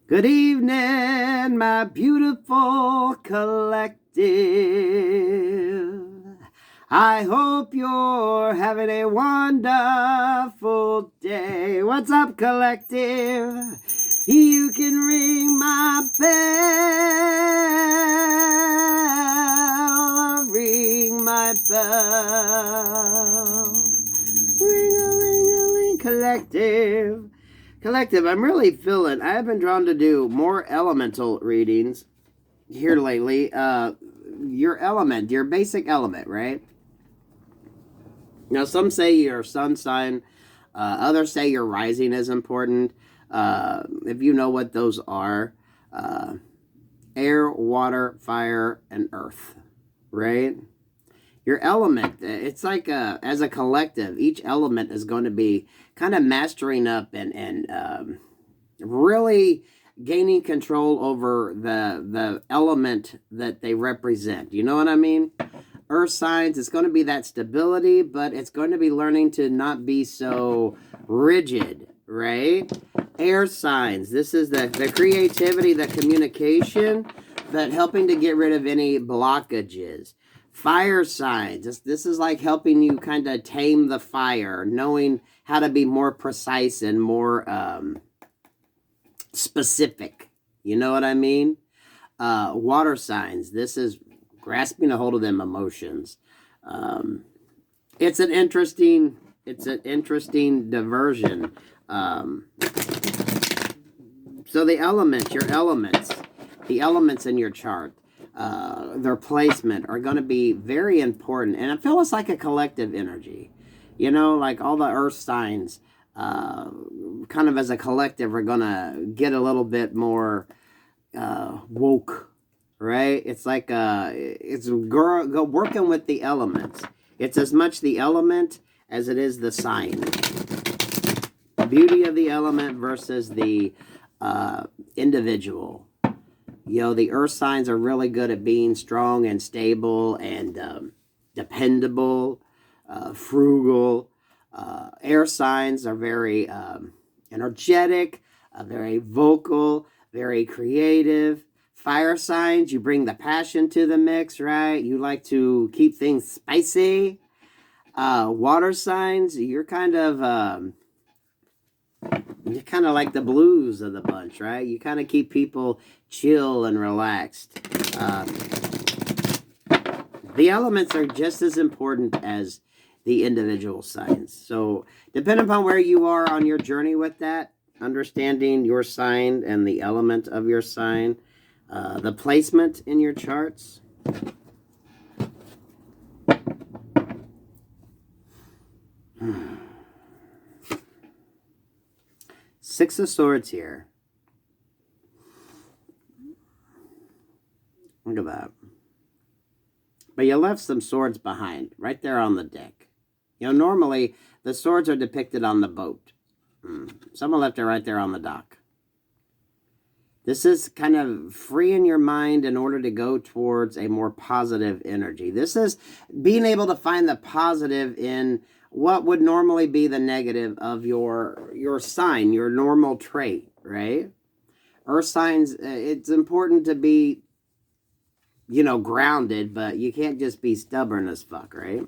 Good evening, my beautiful collective. I hope you're having a wonderful day. What's up, collective? You can ring my bell. Ring my bell. Ring-a-ling-a-ling, collective. Collective, I'm really feeling, I have been drawn to do more elemental readings here lately. Your element, your basic element, right? Now, some say your sun sign, others say your rising is important. If you know what those are, air, water, fire, and earth, right? Your element, it's like as a collective, each element is going to be kind of mastering up and really gaining control over the element that they represent. You know what I mean? Earth signs, it's going to be that stability, but it's going to be learning to not be so rigid, right? Air signs, this is the creativity, the communication, that helping to get rid of any blockages. Fire signs, this is like helping you kind of tame the fire, knowing how to be more precise and more specific. You know what I mean? Water signs, this is grasping a hold of them emotions. It's an interesting diversion. So the elements, your elements, the elements in your chart, their placement are going to be very important. And it feels like a collective energy. You know, like all the earth signs, kind of as a collective, are going to get a little bit more woke, right? It's like it's working with the elements. It's as much the element as it is the sign. The beauty of the element versus the individual. You know, the earth signs are really good at being strong and stable and dependable, frugal. Air signs are very energetic, very vocal, very creative. Fire signs, you bring the passion to the mix, right? You like to keep things spicy. Water signs, you're kind of like the blues of the bunch, right? You kind of keep people chill and relaxed. The elements are just as important as the individual signs. So, depending upon where you are on your journey with that, understanding your sign and the element of your sign, the placement in your charts. Six of Swords here. Look at that. But you left some swords behind, right there on the deck. You know, normally the swords are depicted on the boat. Someone left it right there on the dock. This is kind of freeing your mind in order to go towards a more positive energy. This is being able to find the positive in what would normally be the negative of your sign, your normal trait, right? Earth signs, it's important to be, grounded, but you can't just be stubborn as fuck, right?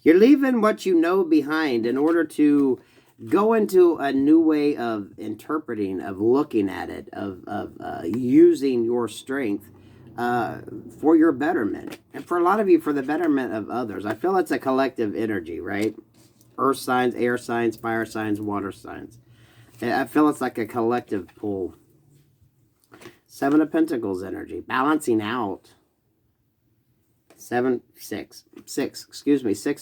You're leaving what you know behind in order to go into a new way of interpreting, of looking at it, of using your strength for your betterment. And for a lot of you, for the betterment of others. I feel it's a collective energy, right? Earth signs, air signs, fire signs, water signs. I feel it's like a collective pull. Seven of Pentacles energy, balancing out. Six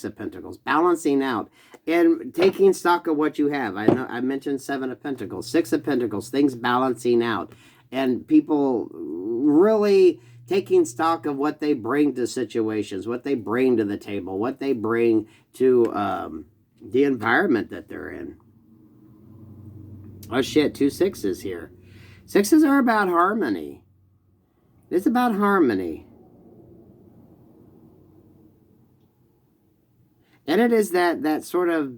of Pentacles, balancing out and taking stock of what you have. I mentioned Seven of Pentacles, Six of Pentacles, things balancing out, and people really taking stock of what they bring to situations, what they bring to the table, what they bring to the environment that they're in. Oh shit, two sixes here. Sixes are about harmony. It's about harmony. And it is that sort of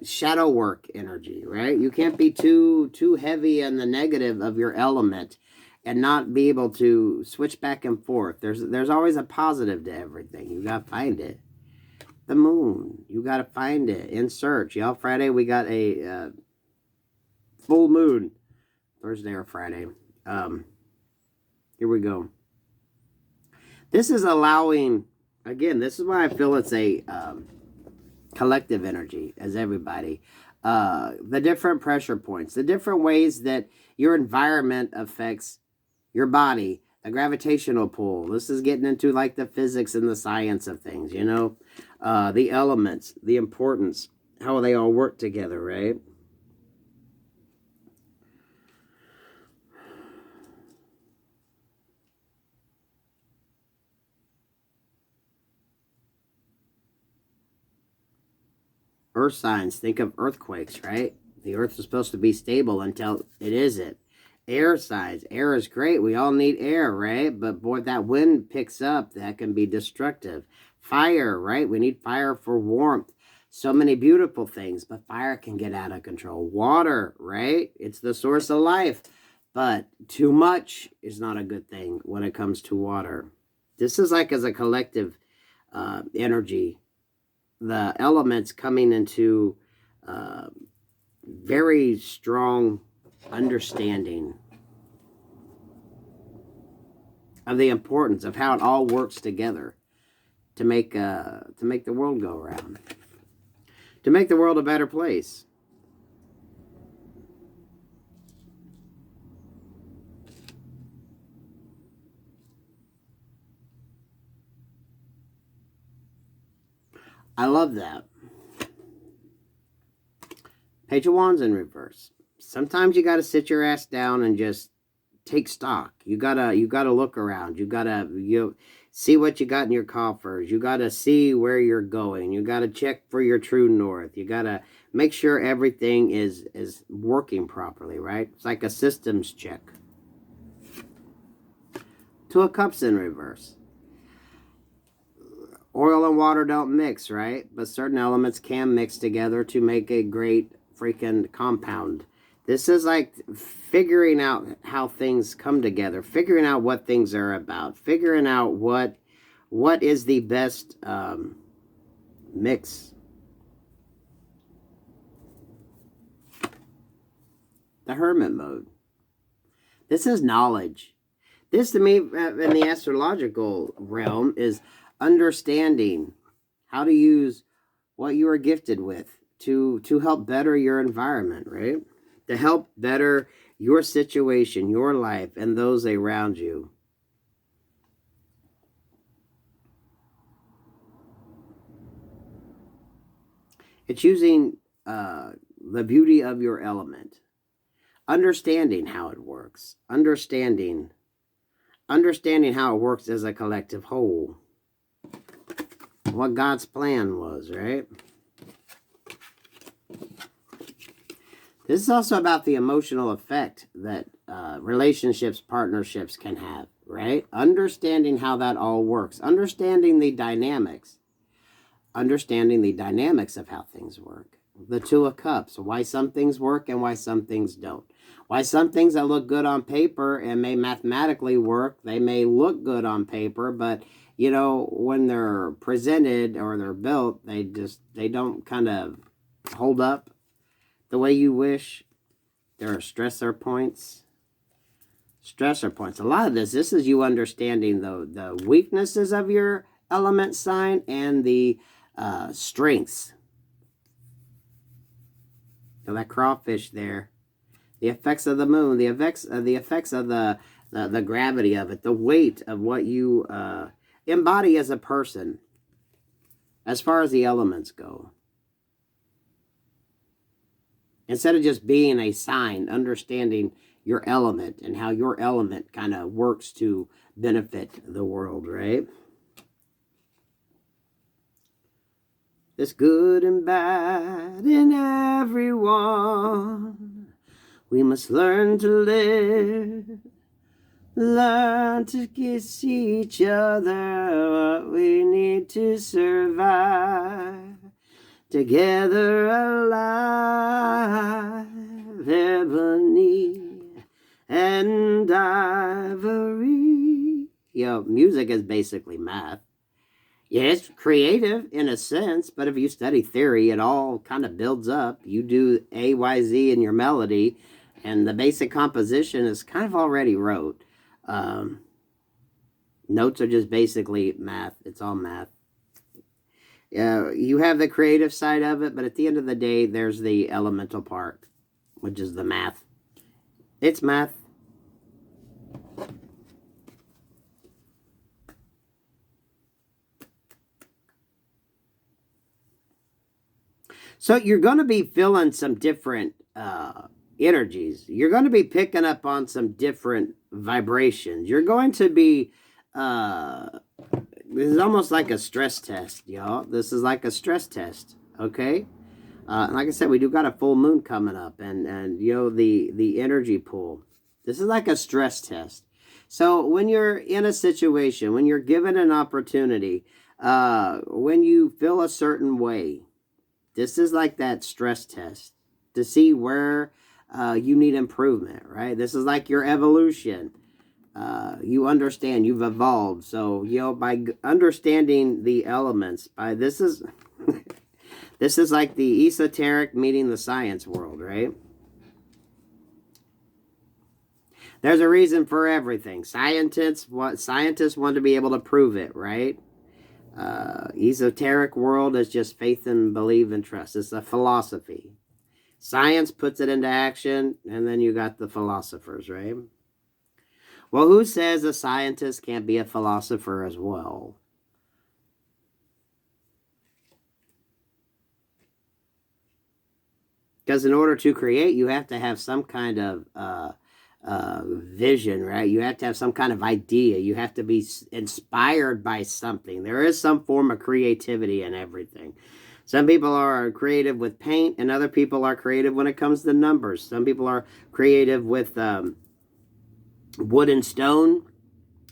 shadow work energy, right? You can't be too heavy in the negative of your element and not be able to switch back and forth. There's always a positive to everything. You got to find it. The moon, you got to find it. In search. Y'all, Friday we got a full moon. Thursday or Friday. Here we go. This is allowing, again, this is why I feel it's a collective energy as everybody. The different pressure points, the different ways that your environment affects your body, the gravitational pull. This is getting into like the physics and the science of things, you know, the elements, the importance, how they all work together, right? Earth signs, think of earthquakes, right? The earth is supposed to be stable until it isn't. Air signs, air is great. We all need air, right? But boy, that wind picks up, that can be destructive. Fire, right? We need fire for warmth. So many beautiful things, but fire can get out of control. Water, right? It's the source of life. But too much is not a good thing when it comes to water. This is like as a collective energy. The elements coming into very strong understanding of the importance of how it all works together to make the world go around, to make the world a better place. I love that. Page of Wands in reverse. Sometimes you got to sit your ass down and just take stock. You gotta look around. You gotta see what you got in your coffers. You gotta see where you're going. You gotta check for your true north. You gotta make sure everything is working properly, right? It's like a systems check. Two of Cups in reverse. Oil and water don't mix, right? But certain elements can mix together to make a great freaking compound. This is like figuring out how things come together, figuring out what things are about, figuring out what is the best mix. The Hermit mode. This is knowledge. This to me in the astrological realm is understanding how to use what you are gifted with to help better your environment, right? To help better your situation, your life, and those around you. It's using the beauty of your element. Understanding how it works. Understanding how it works as a collective whole. What God's plan was, right? This is also about the emotional effect that relationships, partnerships can have, right? Understanding how that all works. Understanding the dynamics. Understanding the dynamics of how things work. The Two of Cups. Why some things work and why some things don't. Why some things that look good on paper and may mathematically work, they may look good on paper, but you know, when they're presented or they're built, they don't kind of hold up the way you wish. There are stressor points. Stressor points. A lot of this is you understanding the weaknesses of your element sign and the strengths. So that crawfish there. The effects of the moon. The effects of the gravity of it. The weight of what you embody as a person as far as the elements go. Instead of just being a sign, understanding your element and how your element kind of works to benefit the world, right? There's good and bad in everyone. We must learn to live. Learn to kiss each other what we need to survive. together alive, ebony and ivory. Music is basically math. Yeah, it's creative in a sense, but if you study theory, it all kind of builds up. You do A, Y, Z in your melody, and the basic composition is kind of already wrote. Notes are just basically math. It's all math. You have the creative side of it, but at the end of the day, there's the elemental part, which is the math. It's math. So you're going to be feeling some different energies. You're going to be picking up on some different vibrations. You're going to be... this is almost like a stress test, y'all. This is like a stress test, okay? Like I said, we do got a full moon coming up, and the energy pool. This is like a stress test. So when you're in a situation, when you're given an opportunity, when you feel a certain way, this is like that stress test to see where you need improvement, right? This is like your evolution. You understand, you've evolved. So, by understanding the elements, this is this is like the esoteric meeting the science world, right? There's a reason for everything. Scientists want to be able to prove it, right? Esoteric world is just faith and believe and trust. It's a philosophy. Science puts it into action, and then you got the philosophers, right? Well, who says a scientist can't be a philosopher as well? Because in order to create, you have to have some kind of vision, right? You have to have some kind of idea. You have to be inspired by something. There is some form of creativity in everything. Some people are creative with paint, and other people are creative when it comes to numbers. Some people are creative with wood and stone,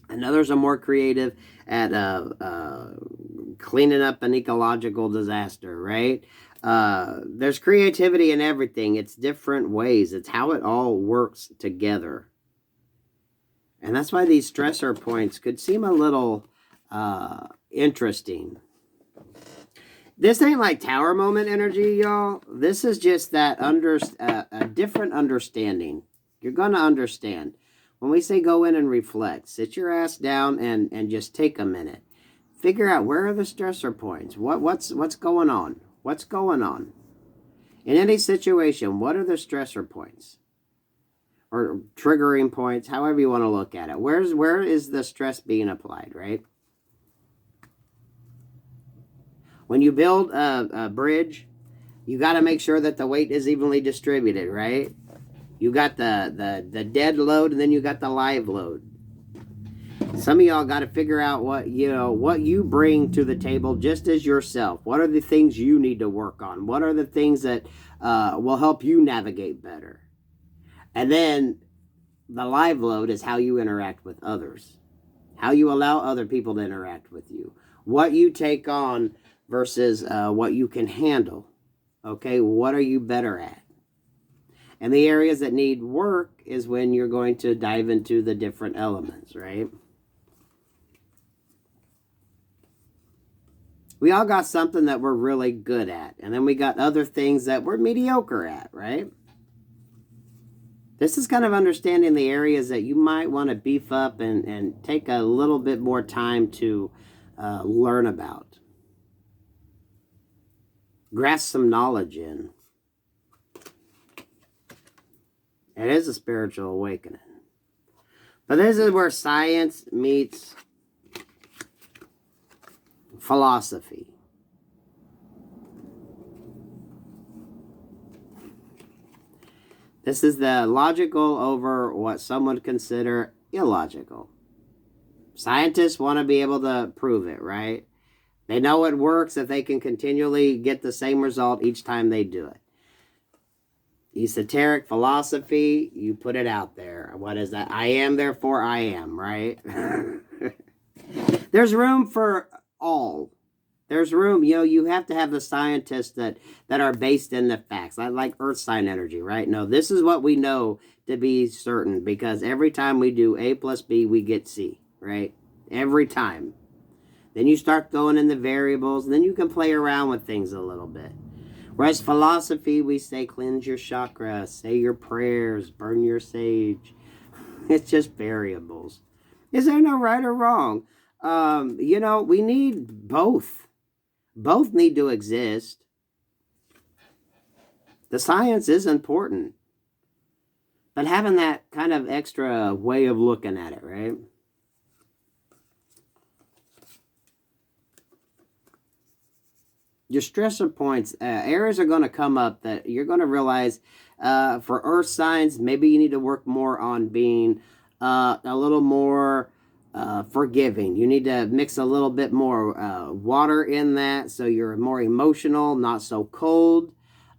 and others are more creative at cleaning up an ecological disaster, right? There's creativity in everything. It's different ways. It's how it all works together. And that's why these stressor points could seem a little interesting. This ain't like tower moment energy, y'all. This is just that a different understanding. You're going to understand. When we say go in and reflect, sit your ass down and just take a minute. Figure out, where are the stressor points? What's going on? What's going on? In any situation, what are the stressor points? Or triggering points, however you want to look at it. Where is the stress being applied, right? When you build a bridge, you got to make sure that the weight is evenly distributed, right? You got the dead load, and then you got the live load. Some of y'all got to figure out what you bring to the table just as yourself. What are the things you need to work on? What are the things that will help you navigate better? And then the live load is how you interact with others. How you allow other people to interact with you. What you take on versus what you can handle. Okay, what are you better at? And the areas that need work is when you're going to dive into the different elements, right? We all got something that we're really good at. And then we got other things that we're mediocre at, right? This is kind of understanding the areas that you might want to beef up and take a little bit more time to learn about. Grasp some knowledge in. It is a spiritual awakening. But this is where science meets philosophy. This is the logical over what some would consider illogical. Scientists want to be able to prove it, right? They know it works if they can continually get the same result each time they do it. Esoteric philosophy, you put it out there. What is that? I am, therefore I am, right? There's room for all. There's room, you have to have the scientists that are based in the facts. I like earth sign energy, right? No, this is what we know to be certain, because every time we do A plus B, we get C, right? Every time. Then you start going in the variables, and then you can play around with things a little bit. Whereas philosophy, we say cleanse your chakras, say your prayers, burn your sage. It's just variables. Is there no right or wrong? We need both. Both need to exist. The science is important, but having that kind of extra way of looking at it, right? Your stressor points, areas are going to come up that you're going to realize for earth signs, maybe you need to work more on being a little more forgiving. You need to mix a little bit more water in that, so you're more emotional, not so cold.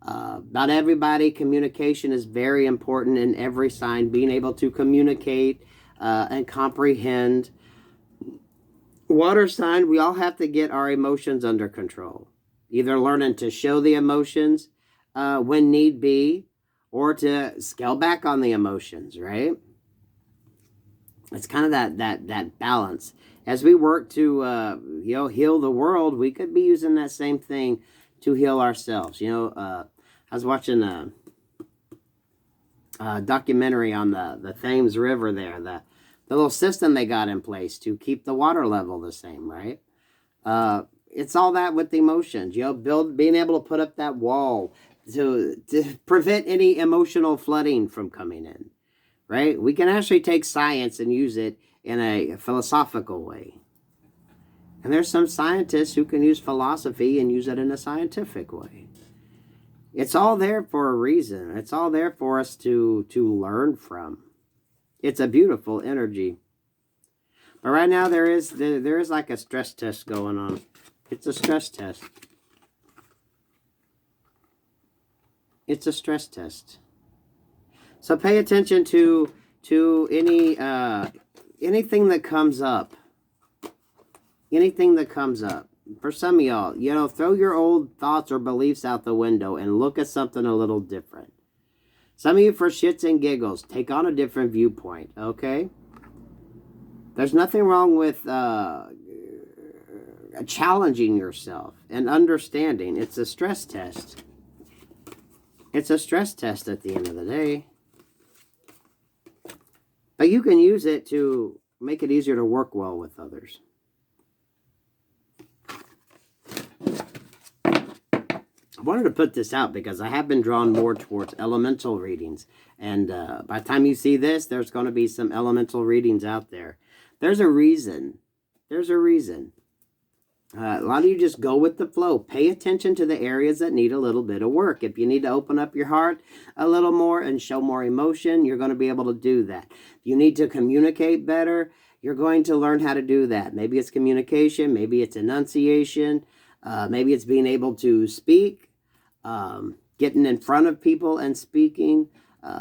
Not everybody. Communication is very important in every sign. Being able to communicate and comprehend. Water sign, we all have to get our emotions under control. Either learning to show the emotions when need be, or to scale back on the emotions, right? It's kind of that balance. As we work to heal the world, we could be using that same thing to heal ourselves. I was watching a documentary on the Thames River there, the little system they got in place to keep the water level the same, right? It's all that with the emotions, being able to put up that wall to prevent any emotional flooding from coming in. Right? We can actually take science and use it in a philosophical way. And there's some scientists who can use philosophy and use it in a scientific way. It's all there for a reason. It's all there for us to learn from. It's a beautiful energy. But right now there is like a stress test going on. It's a stress test. It's a stress test. So pay attention to anything that comes up. Anything that comes up. For some of y'all, throw your old thoughts or beliefs out the window and look at something a little different. Some of you, for shits and giggles, take on a different viewpoint, okay? There's nothing wrong with challenging yourself and understanding. It's a stress test. It's a stress test at the end of the day. But you can use it to make it easier to work well with others. I wanted to put this out because I have been drawn more towards elemental readings. And by the time you see this, there's going to be some elemental readings out there. There's a reason. There's a reason. A lot of you just go with the flow. Pay attention to the areas that need a little bit of work. If you need to open up your heart a little more and show more emotion, you're going to be able to do that. If you need to communicate better, you're going to learn how to do that. Maybe it's communication. Maybe it's enunciation. Maybe it's being able to speak, getting in front of people and speaking.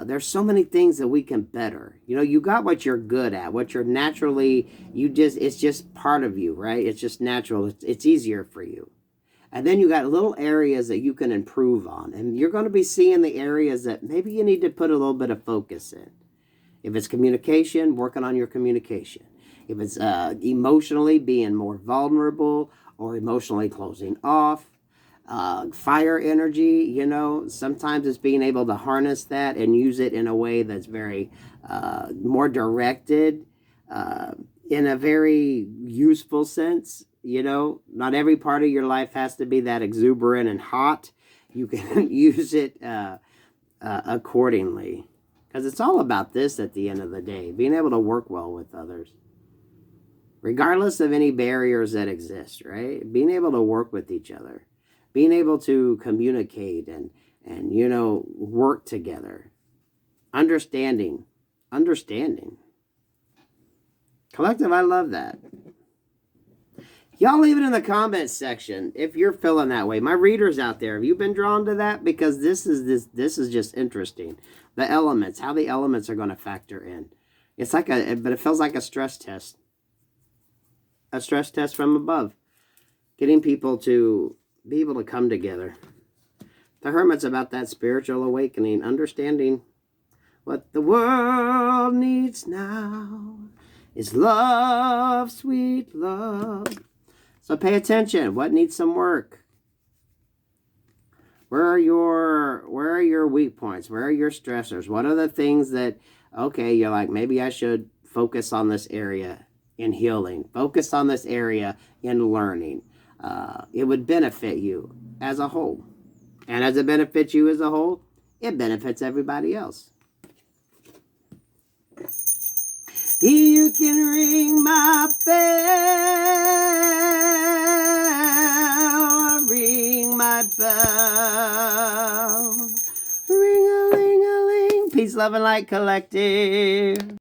There's so many things that we can better. You got what you're good at, what you're naturally, it's just part of you, right? It's just natural. It's easier for you. And then you got little areas that you can improve on. And you're going to be seeing the areas that maybe you need to put a little bit of focus in. If it's communication, working on your communication. If it's emotionally being more vulnerable or emotionally closing off. Fire energy, sometimes it's being able to harness that and use it in a way that's very more directed in a very useful sense. Not every part of your life has to be that exuberant and hot. You can use it accordingly, because it's all about this at the end of the day, being able to work well with others regardless of any barriers that exist, right? Being able to work with each other. Being able to communicate and work together. Understanding. Collective, I love that. Y'all leave it in the comments section if you're feeling that way. My readers out there, have you been drawn to that? Because this is just interesting. The elements, how the elements are going to factor in. It's like but it feels like a stress test. A stress test from above. getting people to be able to come together. The Hermit's about that spiritual awakening, understanding what the world needs now is love, sweet love. So pay attention. What needs some work? Where are your weak points? Where are your stressors? What are the things that, okay, you're like, maybe I should focus on this area in healing. Focus on this area in learning. It would benefit you as a whole. And as it benefits you as a whole, it benefits everybody else. You can ring my bell, ring my bell, ring-a-ling-a-ling. Peace, love, and light collective.